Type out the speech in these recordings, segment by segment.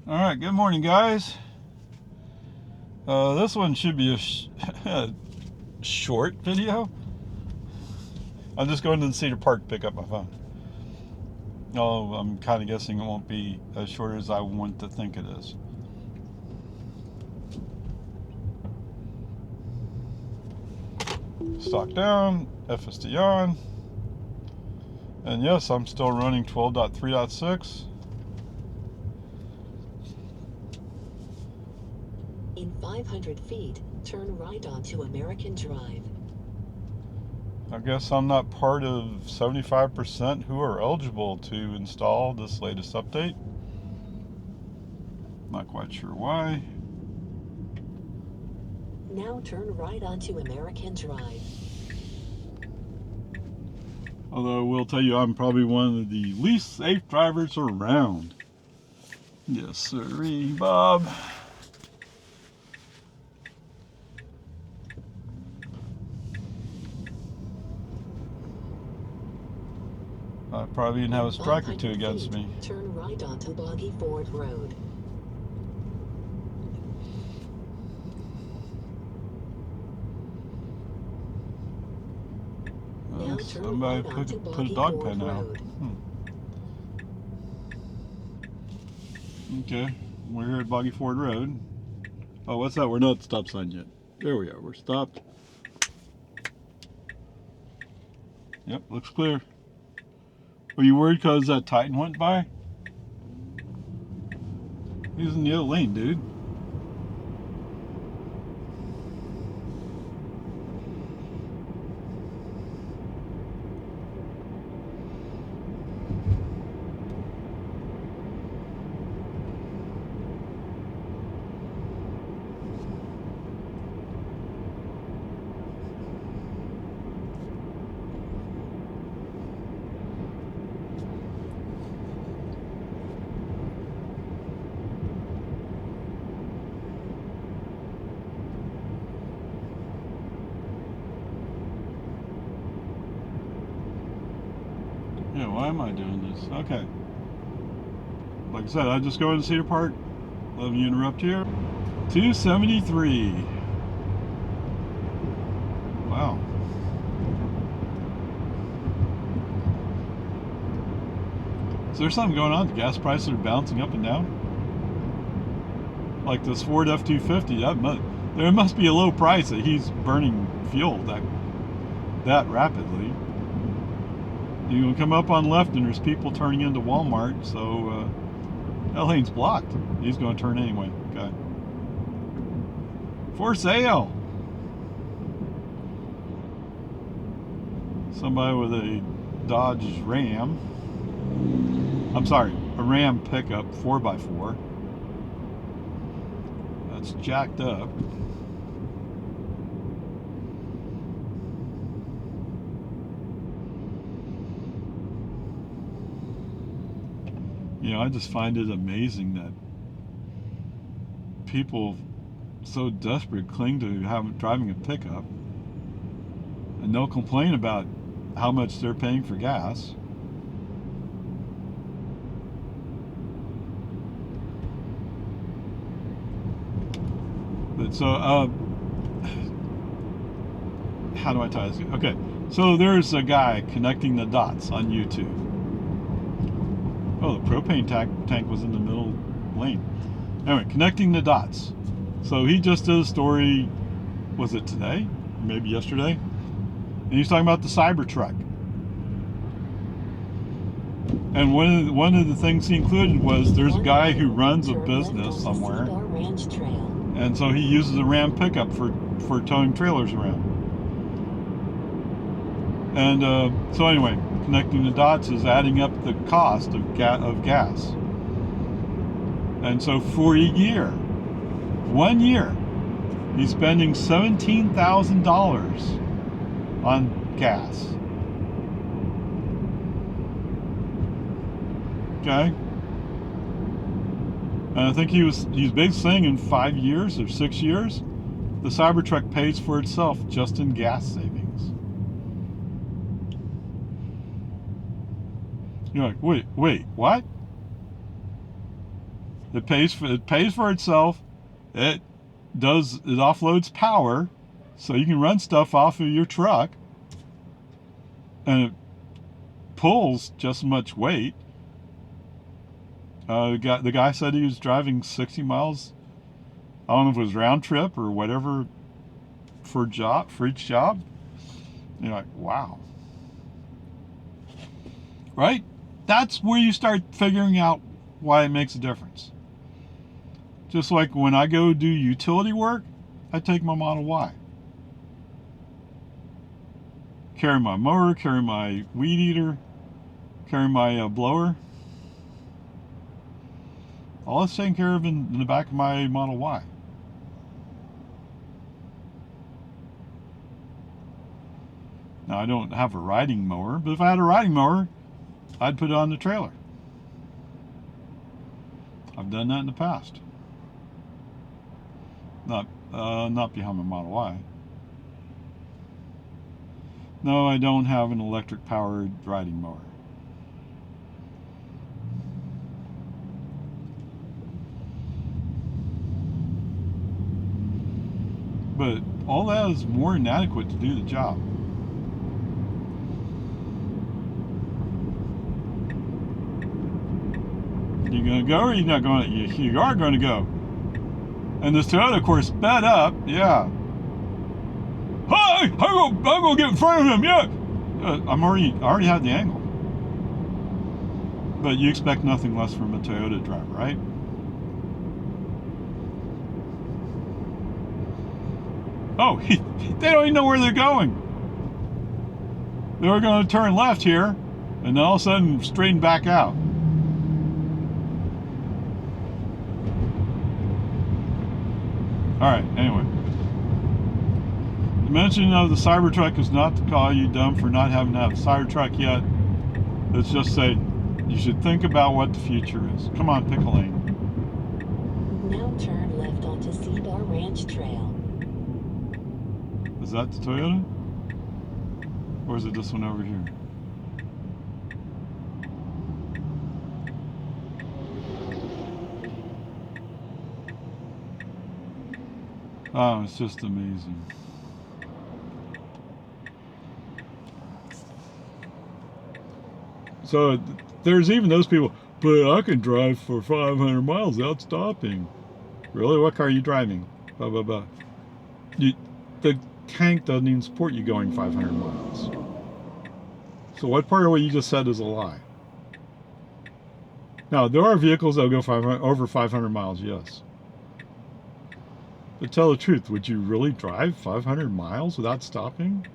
Alright, good morning, guys. This one should be a short video. I'm just going to the Cedar Park to pick up my phone. Oh, I'm kind of guessing it won't be as short as I want to think it is. Stock down, FSD on. And yes, I'm still running 12.3.6. In 500 feet, turn right onto American Drive. I guess I'm not part of 75% who are eligible to install this latest update. Not quite sure why. Now turn right onto American Drive. Although I will tell you, I'm probably one of the least safe drivers around. Yes, sirree, Bob. I probably even have a strike or two against me. Turn right onto Boggy Ford Road. Now Somebody put a dog pen out. Okay, we're here at Boggy Ford Road. Oh, what's that? We're not at the stop sign yet. There we are. We're stopped. Yep, looks clear. Were you worried because that Titan went by? He's in the other lane, dude. Yeah, why am I doing this? Okay. Like I said, I just go into Cedar Park. Let me interrupt here. 273. Wow. Is there something going on? The gas prices are bouncing up and down? Like this Ford F-250, there must be a low price that he's burning fuel that rapidly. You can come up on left and there's people turning into Walmart, so that lane's blocked. He's going to turn anyway. Okay. For sale. Somebody with a Dodge Ram. I'm sorry, a Ram pickup 4x4. That's jacked up. You know, I just find it amazing that people so desperate cling to driving a pickup, and they'll complain about how much they're paying for gas. But so, how do I tie this? Okay, so there's a guy connecting the dots on YouTube. Oh, the propane tank was in the middle lane. Anyway, connecting the dots. So he just did a story, was it today? Maybe yesterday? And he's talking about the CyberTruck. And one of the things he included was there's a guy who runs a business somewhere. And so he uses a Ram pickup for towing trailers around. And so anyway, connecting the dots is adding up the cost of gas. And so for a year, 1 year, he's spending $17,000 on gas. Okay? And I think he's basically saying in 5 years or 6 years, the CyberTruck pays for itself just in gas savings. You're like, wait, what? It pays for itself. It offloads power, so you can run stuff off of your truck, and it pulls just as much weight. The guy said he was driving 60 miles. I don't know if it was round trip or whatever for each job. You're like, wow. Right? That's where you start figuring out why it makes a difference. Just like when I go do utility work, I take my Model Y. Carry my mower, carry my weed eater, carry my blower. All that's taken care of in the back of my Model Y. Now, I don't have a riding mower, but if I had a riding mower, I'd put it on the trailer. I've done that in the past. Not behind my Model Y. No, I don't have an electric-powered riding mower. But all that is more than adequate to do the job. You gonna go or you not going? You are going to go. And this Toyota, of course, sped up. Yeah. Hi! I'm gonna get in front of him. Yeah. I already had the angle. But you expect nothing less from a Toyota driver, right? Oh, they don't even know where they're going. They were going to turn left here, and then all of a sudden straighten back out. All right, anyway. The mention of the CyberTruck is not to call you dumb for not having to have a CyberTruck yet. Let's just say you should think about what the future is. Come on, pick a lane. Now turn left onto Cedar Ranch Trail. Is that the Toyota? Or is it this one over here? Oh, it's just amazing. So there's even those people, but I can drive for 500 miles without stopping. Really? What car are you driving? Blah, blah, blah. The tank doesn't even support you going 500 miles. So what part of what you just said is a lie? Now, there are vehicles that will go over 500 miles, yes. But tell the truth, would you really drive 500 miles without stopping?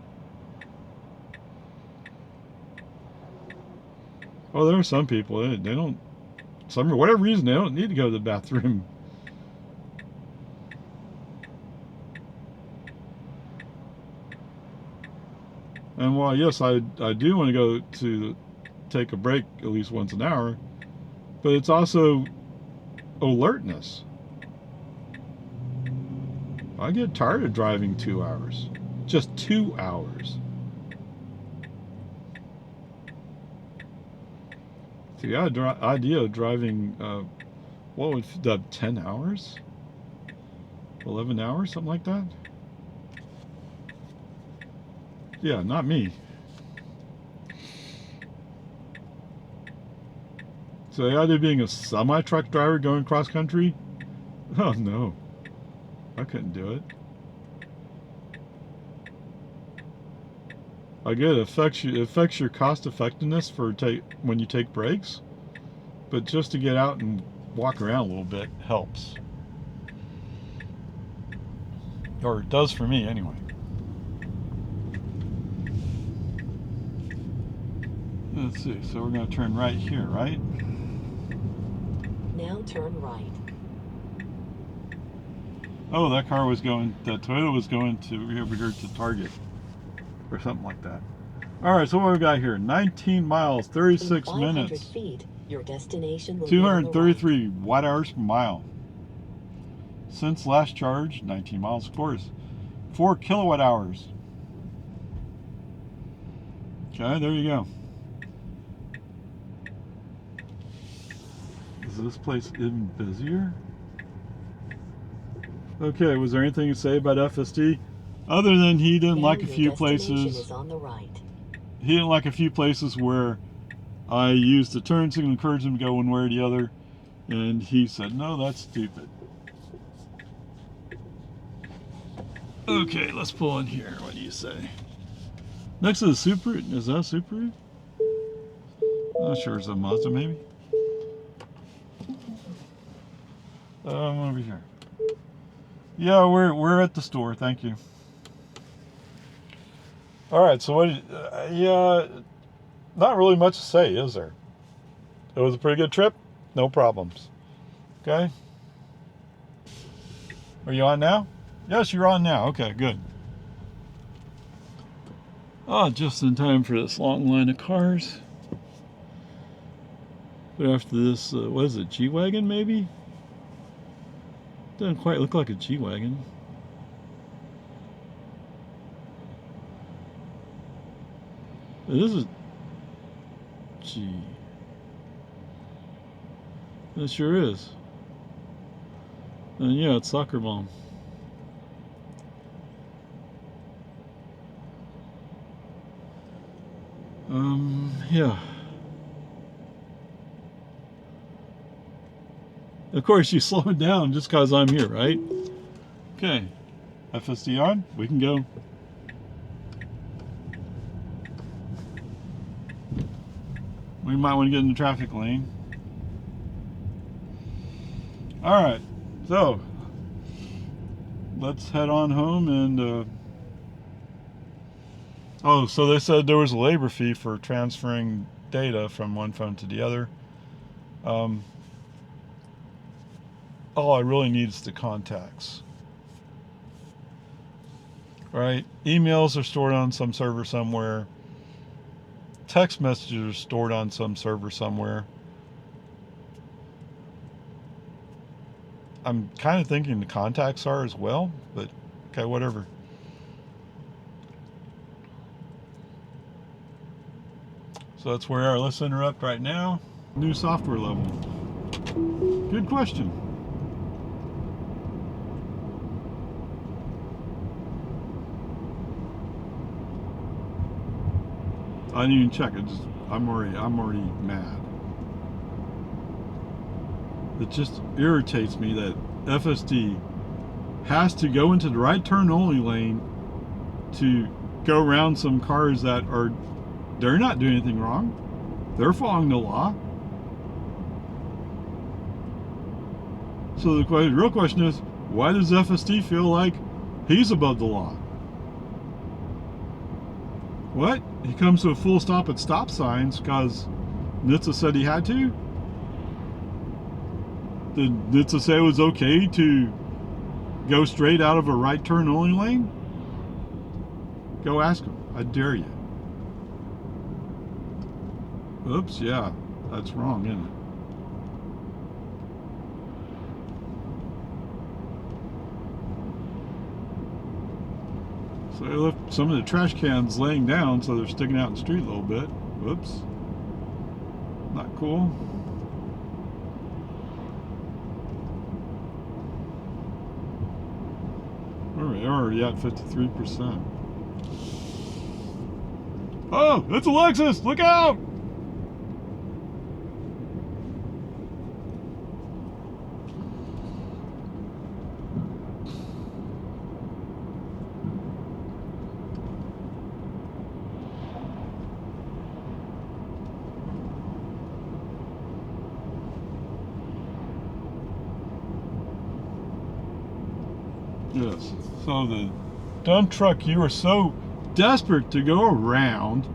Well, there are some people, they don't, for whatever reason, they don't need to go to the bathroom. And while, yes, I do want to go to take a break at least once an hour, but it's also alertness. I get tired of driving 2 hours. Just 2 hours. The idea of driving, what would that, 10 hours? 11 hours, something like that? Yeah, not me. So the idea of being a semi-truck driver going cross country? Oh no, I couldn't do it. I get it affects your cost effectiveness for when you take breaks, but just to get out and walk around a little bit helps, or it does for me anyway. Let's see. So we're going to turn right here, right? Now turn right. Oh, that Toyota was going to over here to Target or something like that. All right, so what we got here? 19 miles, 36 In 500 minutes. feet, your destination will be on the 233 right. watt-hours per mile. Since last charge, 19 miles, of course. 4 kilowatt-hours. Okay, there you go. is this place even busier? Okay, was there anything to say about FSD? Other than he didn't Now like a your few destination places. is on the right. He didn't like a few places where I used the turn signal, encouraged him to go one way or the other, and he said, no, that's stupid. Okay, let's pull in here. What do you say? Next to the Subaru, is that a Subaru? Not sure, it's a Mazda maybe? Over here. Yeah, we're at the store, thank you. Alright, so what, yeah, not really much to say, is there? It was a pretty good trip, no problems. Okay? Are you on now? Yes, you're on now. Okay, good. Oh, just in time for this long line of cars. But after this, what is it, G-Wagon maybe? Doesn't quite look like a G-Wagon. It is a G. It sure is. And yeah, it's Soccer Mom. Yeah. Of course, you slow it down just because I'm here, right? Okay. FSD on. We can go. We might want to get in the traffic lane. Alright. So, let's head on home and... Oh, so they said there was a labor fee for transferring data from one phone to the other. All I really need is the contacts. Right? Emails are stored on some server somewhere. Text messages are stored on some server somewhere. I'm kind of thinking the contacts are as well, but okay, whatever. So that's where we are. Let's interrupt right now. New software level. Good question. I didn't even check it. I'm already mad. It just irritates me that FSD has to go into the right turn only lane to go around some cars that are, they're not doing anything wrong. They're following the law. So the real question is, why does FSD feel like he's above the law? What? He comes to a full stop at stop signs because NHTSA said he had to? Did NHTSA say it was okay to go straight out of a right turn only lane? Go ask him. I dare you. Oops, yeah. That's wrong, isn't it? So they left some of the trash cans laying down so they're sticking out in the street a little bit. Whoops. Not cool. We're already at 53%. Oh, it's a Lexus! Look out! Yes. So the dump truck you were so desperate to go around,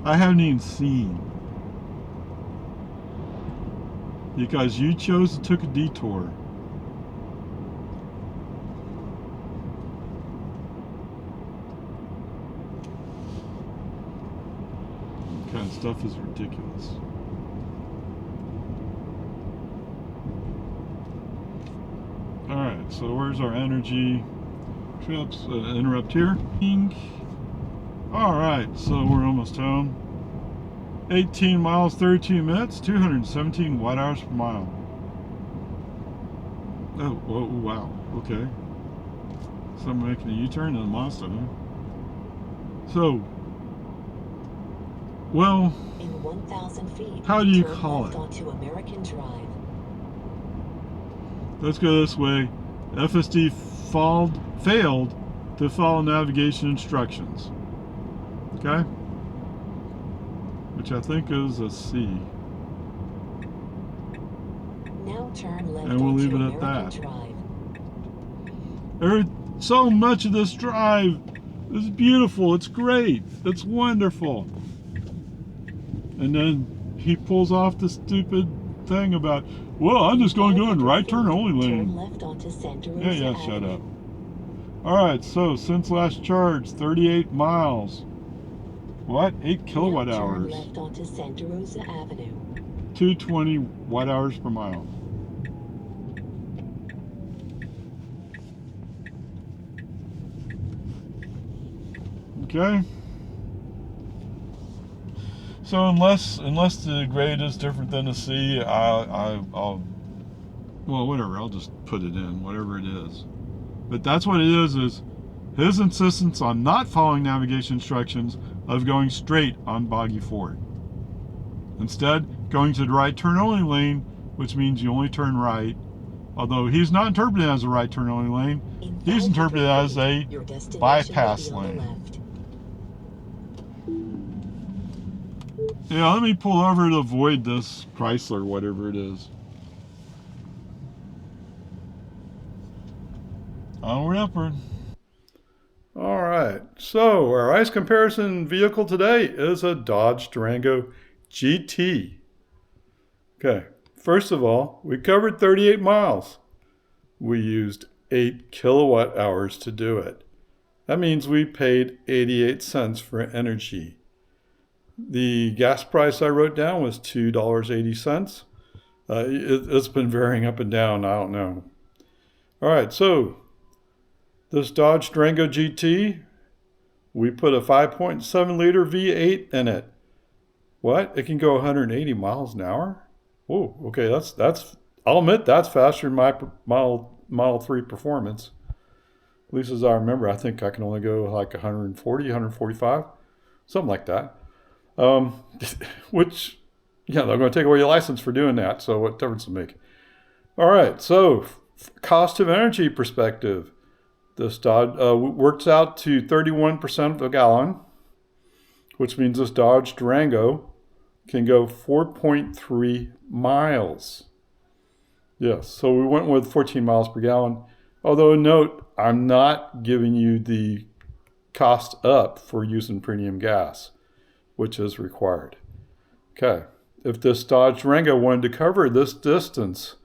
I haven't even seen. Because you chose to take a detour. That kind of stuff is ridiculous. Alright, so where's our energy trips? Interrupt here. Alright, so we're almost home. 18 miles, 32 minutes, 217 watt hours per mile. Oh, whoa, wow. Okay. So I'm making a U-turn in a Mazda, huh? So, well, In 1,000 feet, how do you turn call left it? onto American Drive. Let's go this way. FSD failed to follow navigation instructions. Okay? Which I think is a C. Now turn left And we'll onto leave it at American that. Drive. So much of this drive is beautiful. It's great. It's wonderful. And then he pulls off the stupid thing about, well, I'm just going to go in right turn only lane. Turn left onto Santa Rosa Yeah, Avenue. shut up. Alright, so since last charge, 38 miles. What? 8 kilowatt Now hours. turn left onto Santa Rosa Avenue. 220 watt hours per mile. Okay. So unless the grade is different than the C, I'll well, whatever. I'll just put it in, whatever it is. But that's what it is his insistence on not following navigation instructions of going straight on Boggy Ford. Instead, going to the right turn only lane, which means you only turn right. Although he's not interpreted as a right turn only lane, he's interpreted as a bypass lane. Yeah, let me pull over to avoid this Chrysler, whatever it is. Onward. All right, so our ICE comparison vehicle today is a Dodge Durango GT. Okay, first of all, we covered 38 miles. We used 8 kilowatt hours to do it. That means we paid 88 cents for energy. The gas price I wrote down was $2.80. It's been varying up and down, I don't know. All right, so this Dodge Durango GT, we put a 5.7 liter V8 in it. What? It can go 180 miles an hour? Oh, okay, that's I'll admit that's faster than my Model 3 Performance. At least as I remember, I think I can only go like 140, 145, something like that. Which, yeah, they're going to take away your license for doing that, so what difference does it make? All right, so cost of energy perspective, this Dodge works out to 31% of a gallon, which means this Dodge Durango can go 4.3 miles. Yes, so we went with 14 miles per gallon. Although note, I'm not giving you the cost up for using premium gas, which is required. Okay, if this Dodge Durango wanted to cover this distance,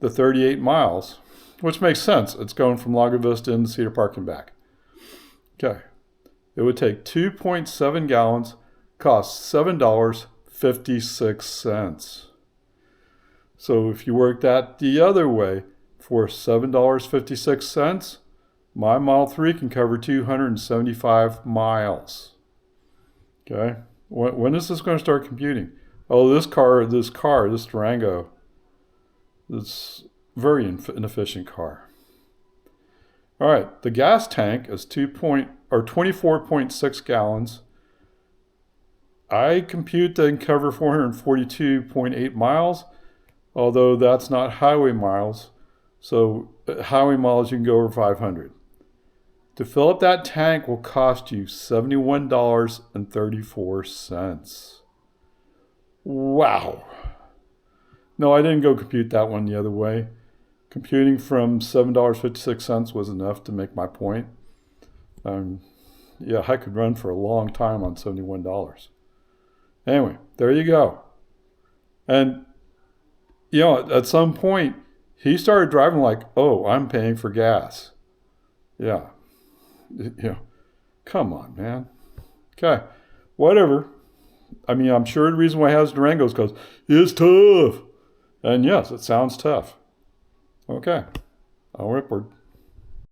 the 38 miles, which makes sense, it's going from Lago Vista into Cedar Park and back. Okay, it would take 2.7 gallons, cost $7.56. So if you work that the other way, for $7.56, my Model 3 can cover 275 miles. Okay, when is this going to start computing? Oh, this Durango, this very inefficient car. All right, the gas tank is 24.6 gallons. I compute that can cover 442.8 miles, although that's not highway miles. So highway miles, you can go over 500. To fill up that tank will cost you $71.34. Wow. No, I didn't go compute that one the other way. Computing from $7.56 was enough to make my point. Yeah, I could run for a long time on $71. Anyway, there you go. And, you know, at some point, he started driving like, oh, I'm paying for gas. Yeah. You know, come on, man. Okay, whatever. I mean, I'm sure the reason why he has Durangos is because it's tough. And yes, it sounds tough. Okay, I'll report.